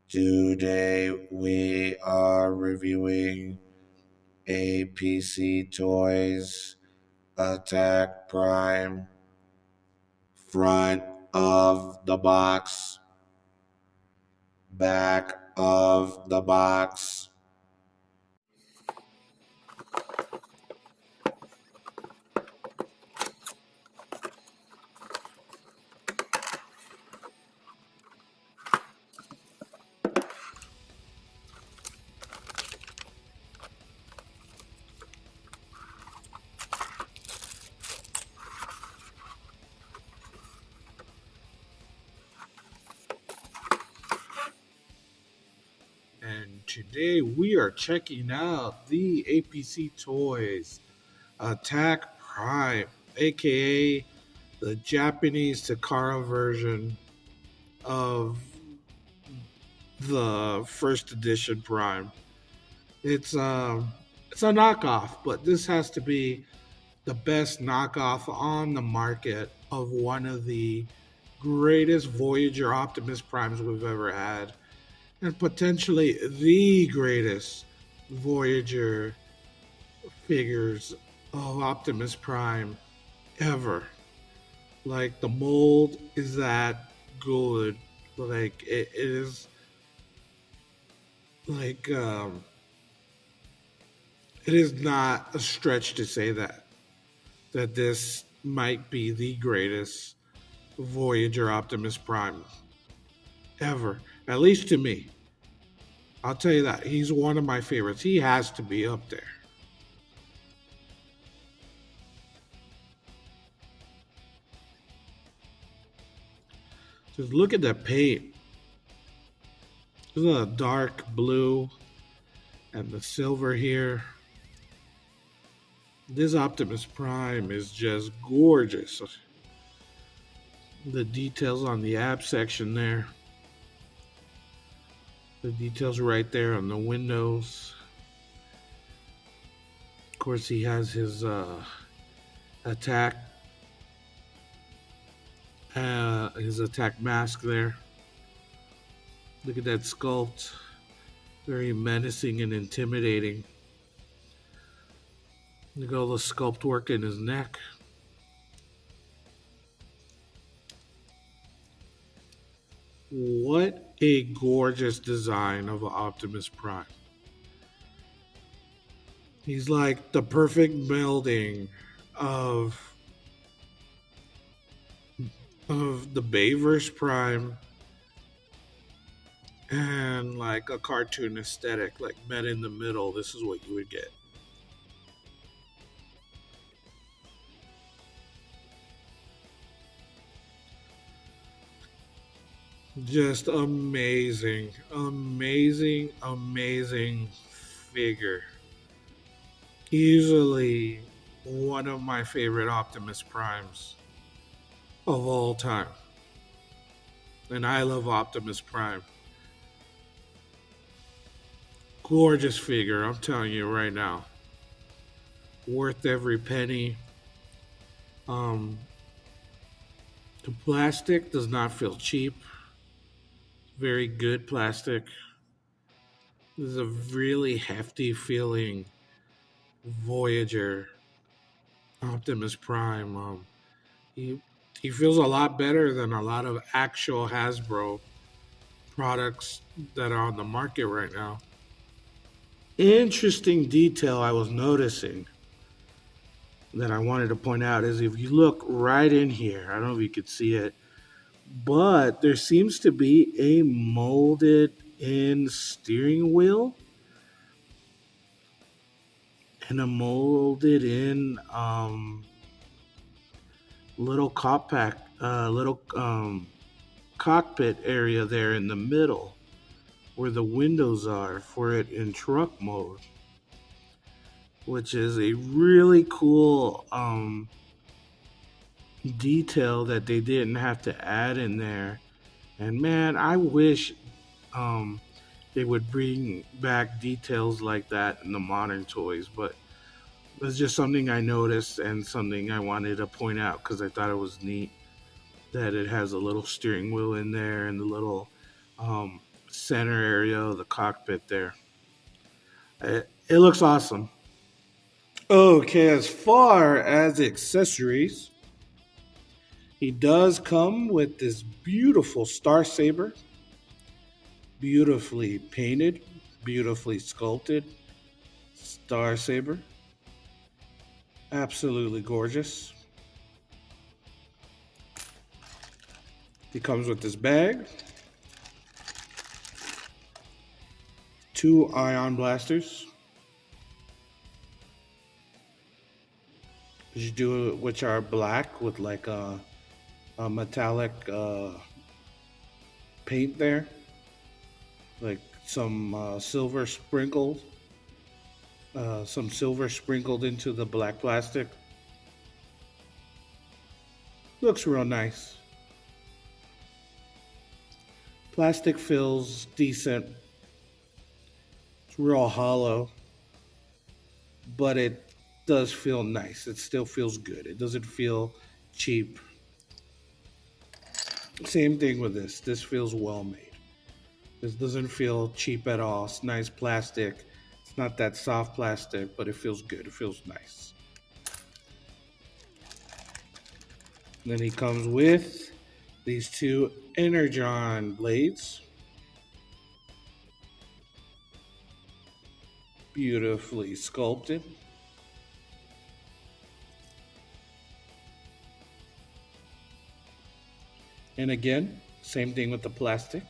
Today we are reviewing APC Toys Attack Prime front of the box, back of the box. And today we are checking out the APC Toys Attack Prime, aka the Japanese Takara version of the first edition Prime. It's it's a knockoff, but this has to be the best knockoff on the market of one of the greatest Voyager Optimus Primes we've ever had, and potentially the greatest Voyager figures of Optimus Prime ever. Like, the mold is that good. Like, it is like it is not a stretch to say that this might be the greatest Voyager Optimus Prime ever, at least to me. I'll tell you that. He's one of my favorites. He has to be up there. Just look at the paint. This is a dark blue and the silver here. This Optimus Prime is just gorgeous. The details on the ab section there. The details right there on the windows. Of course, he has his attack mask there. Look at that sculpt. Very menacing and intimidating. Look at all the sculpt work in his neck. What a gorgeous design of Optimus Prime. He's like the perfect melding of the Bayverse Prime and like a cartoon aesthetic, like met in the middle. This is what you would get. Just amazing, amazing, amazing figure. Easily one of my favorite Optimus Primes of all time. And I love Optimus Prime. Gorgeous figure, I'm telling you right now. Worth every penny. The plastic does not feel cheap. Very good plastic. This is a really hefty feeling Voyager Optimus Prime. He he feels a lot better than a lot of actual Hasbro products that are on the market right now. Interesting detail I was noticing that I wanted to point out is if you look right in here, I don't know if you could see it, but there seems to be a molded in steering wheel and a molded in little little cockpit area there in the middle where the windows are for it in truck mode, which is a really cool detail that they didn't have to add in there. And man, I wish they would bring back details like that in the modern toys, but it's just something I noticed and something I wanted to point out because I thought it was neat that it has a little steering wheel in there and the little center area of the cockpit there. It looks awesome. Okay, as far as accessories, he does come with this beautiful Star Saber, beautifully painted, beautifully sculpted Star Saber. Absolutely gorgeous. He comes with this bag, two ion blasters, which are black with like a metallic paint there, like some silver sprinkled into the black plastic. Looks real nice. Plastic feels decent. It's real hollow, but it does feel nice. It still feels good. It doesn't feel cheap. Same thing with this. This feels well made. This doesn't feel cheap at all. It's nice plastic. It's not that soft plastic, but it feels good. It feels nice. And then he comes with these two Energon blades. Beautifully sculpted. And again, same thing with the plastic.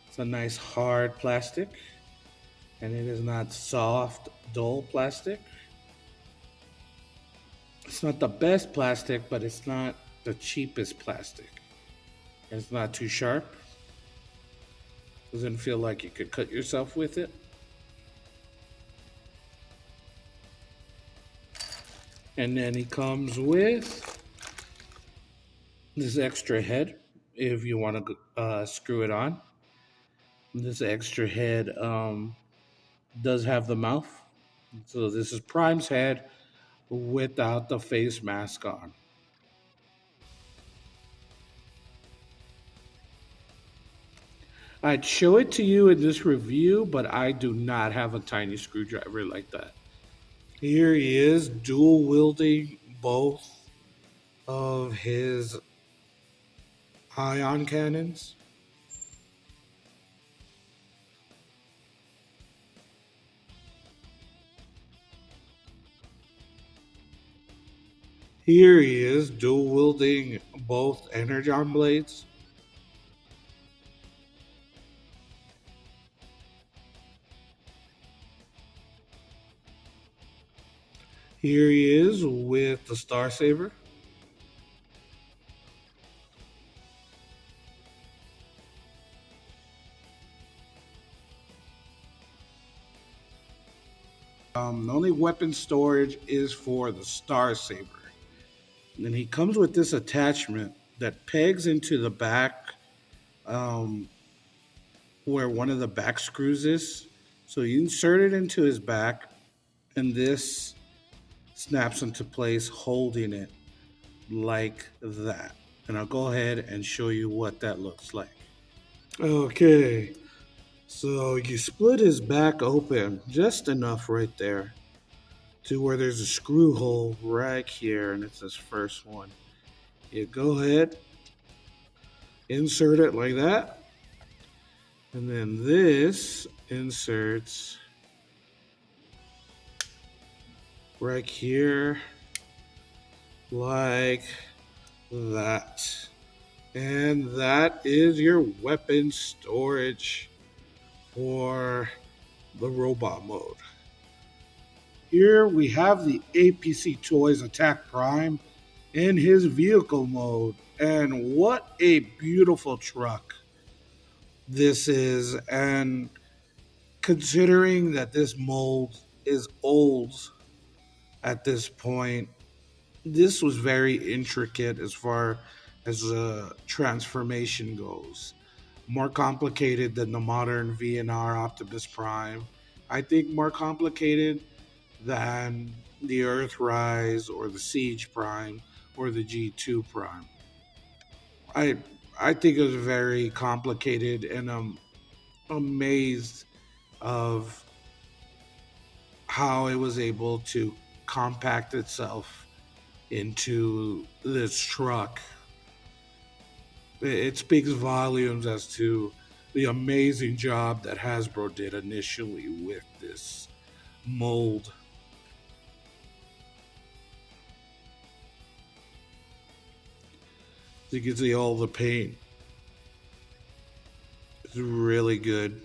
It's a nice hard plastic, and it is not soft, dull plastic. It's not the best plastic, but it's not the cheapest plastic. It's not too sharp. Doesn't feel like you could cut yourself with it. And then he comes with this extra head if you want to screw it on. This extra head does have the mouth. So this is Prime's head without the face mask on. I'd show it to you in this review, but I do not have a tiny screwdriver like that. Here he is, dual wielding both of his ion cannons. Here he is, dual wielding both Energon blades. Here he is with the Star Saber. The only weapon storage is for the Star Saber. And then he comes with this attachment that pegs into the back um, where one of the back screws is. So you insert it into his back, and this snaps into place, holding it like that. And I'll go ahead and show you what that looks like. Okay, so you split his back open just enough right there to where there's a screw hole right here, and it's this first one. You go ahead, insert it like that, and then this inserts right here like that. And that is your weapon storage for the robot mode. Here we have the APC Toys Attack Prime in his vehicle mode. And what a beautiful truck this is. And considering that this mold is old at this point, this was very intricate as far as transformation goes. More complicated than the modern VNR Optimus Prime. I think more complicated than the Earthrise or the Siege Prime or the G2 Prime. I think it was very complicated, and amazed of how it was able to compact itself into this truck. It speaks volumes as to the amazing job that Hasbro did initially with this mold. You can see all the paint. It's really good.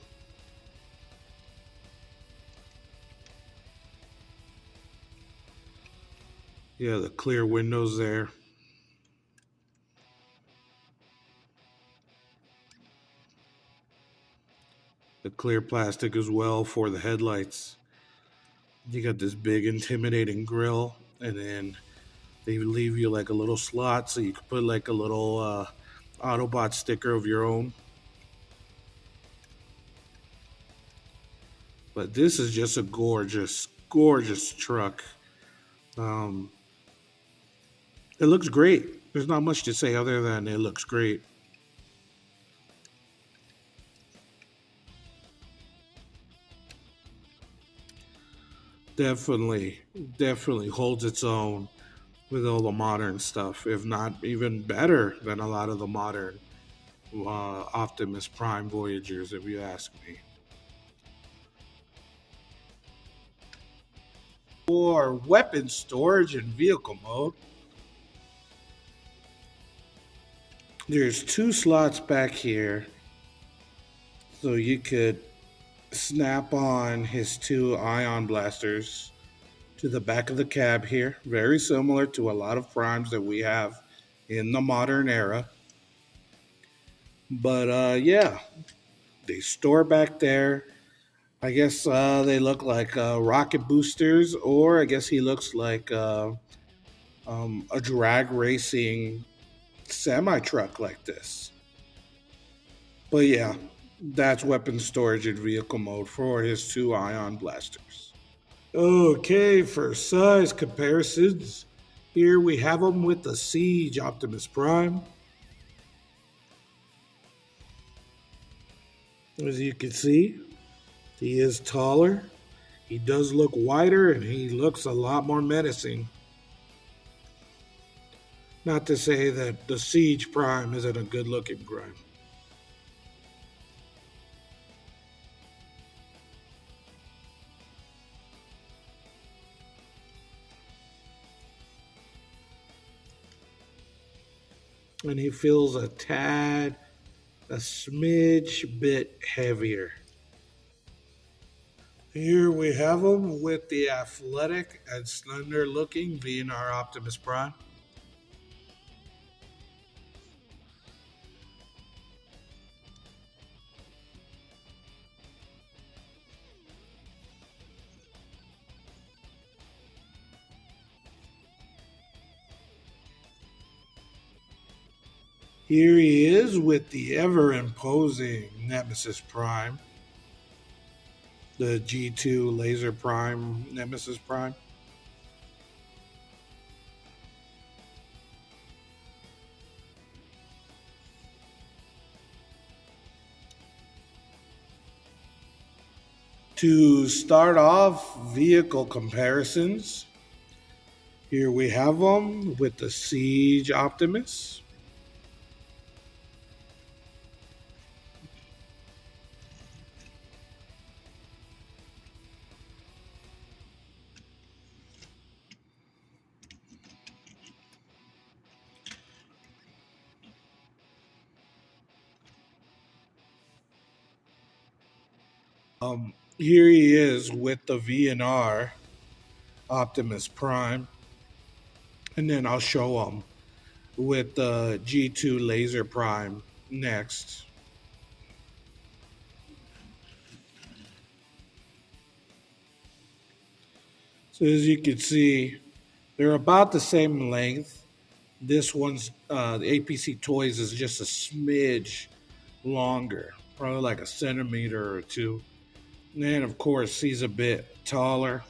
Yeah, the clear windows there. The clear plastic as well for the headlights. You got this big intimidating grill, and then they leave you like a little slot so you can put like a little Autobot sticker of your own. But this is just a gorgeous, gorgeous truck. Um, it looks great. There's not much to say other than it looks great. Definitely, definitely holds its own with all the modern stuff, if not even better than a lot of the modern Optimus Prime Voyagers, if you ask me. For weapon storage and vehicle mode, there's two slots back here, so you could snap on his two ion blasters to the back of the cab here. Very similar to a lot of primes that we have in the modern era. But yeah, they store back there. I guess they look like rocket boosters, or I guess he looks like a drag racing semi truck like this. But yeah, that's weapon storage and vehicle mode for his two ion blasters. Okay, for size comparisons, here we have him with the Siege Optimus Prime. As you can see, he is taller. He does look wider and he looks a lot more menacing. Not to say that the Siege Prime isn't a good looking Prime. And he feels a smidge bit heavier. Here we have him with the athletic and slender looking VNR Optimus Prime. Here he is with the ever imposing Nemesis Prime, the G2 Laser Prime Nemesis Prime. To start off vehicle comparisons, here we have them with the Siege Optimus. Here he is with the VNR Optimus Prime, and then I'll show him with the G2 Laser Prime next. So as you can see, they're about the same length. This one's the APC Toys is just a smidge longer, probably like a centimeter or two. And then of course he's a bit taller.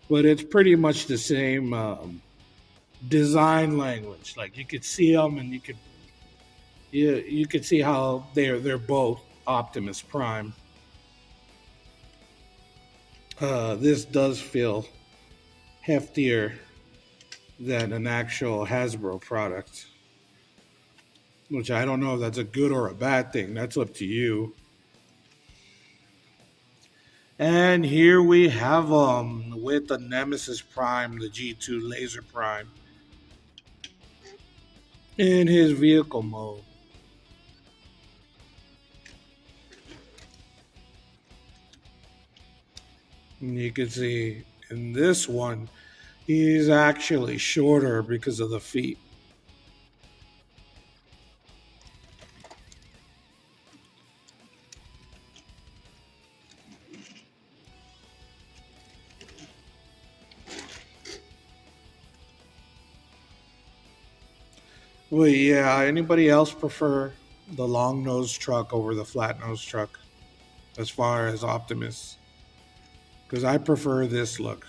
but it's pretty much the same design language. Like you could see them, and you could see how they're both Optimus Prime. This does feel heftier than an actual Hasbro product, which I don't know if that's a good or a bad thing. That's up to you. And here we have with the Nemesis Prime, the G2 Laser Prime, in his vehicle mode. And you can see in this one, he's actually shorter because of the feet. Well, yeah, anybody else prefer the long nose truck over the flat nose truck as far as Optimus? Because I prefer this look.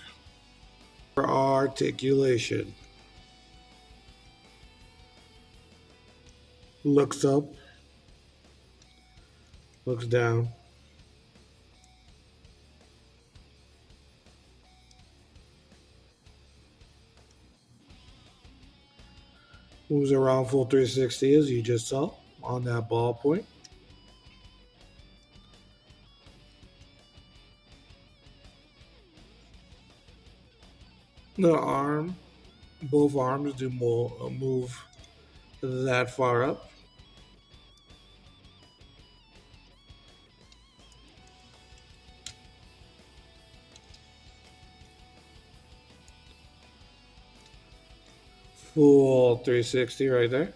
For articulation. Looks up, looks down. Moves around full 360 as you just saw on that ball point. The arm, both arms do move that far up. Full 360 right there.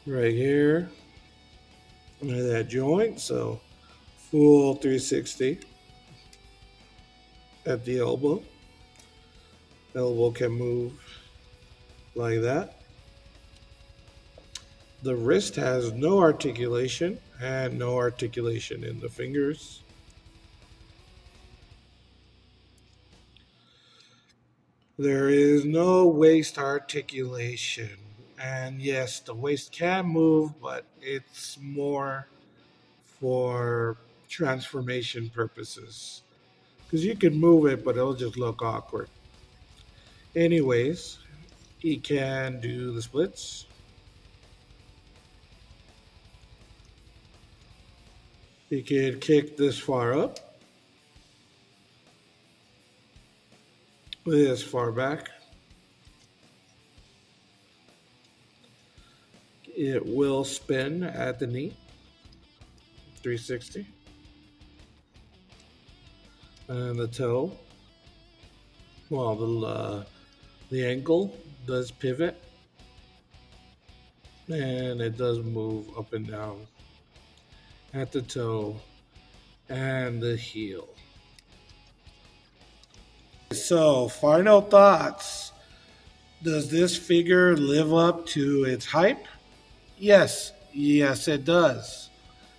Right here. Near that joint. So full 360 at the elbow. Elbow can move like that. The wrist has no articulation and no articulation in the fingers. There is no waist articulation. And yes, the waist can move, but it's more for transformation purposes. Because you can move it, but it'll just look awkward. Anyways, he can do the splits. He can kick this far up, this far back. It will spin at the knee, 360. And the toe, well, the ankle does pivot, and it does move up and down at the toe and the heel. So, final thoughts. Does this figure live up to its hype? Yes, yes, it does.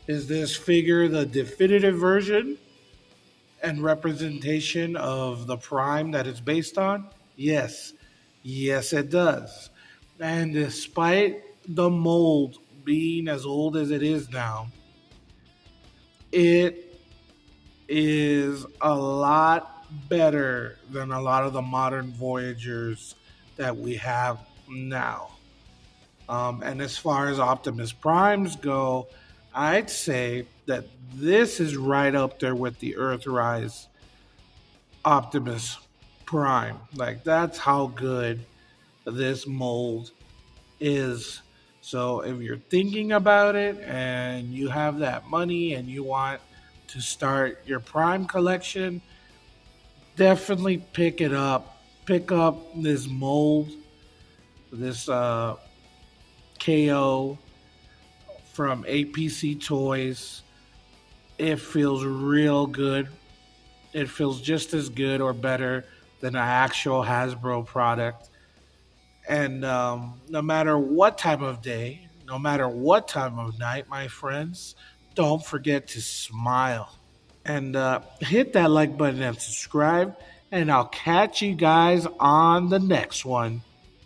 Is this figure the definitive version and representation of the Prime that it's based on? Yes, yes, it does. And despite the mold being as old as it is now, it is a lot better than a lot of the modern Voyagers that we have now. And as far as Optimus Primes go, I'd say that this is right up there with the Earthrise Optimus Prime. Like, that's how good this mold is. So, if you're thinking about it and you have that money and you want to start your Prime collection, definitely pick it up. Pick up this mold, this KO from APC Toys. It feels real good. It feels just as good or better than an actual Hasbro product. And no matter what time of day, no matter what time of night, my friends, don't forget to smile. And hit that like button and subscribe. And I'll catch you guys on the next one.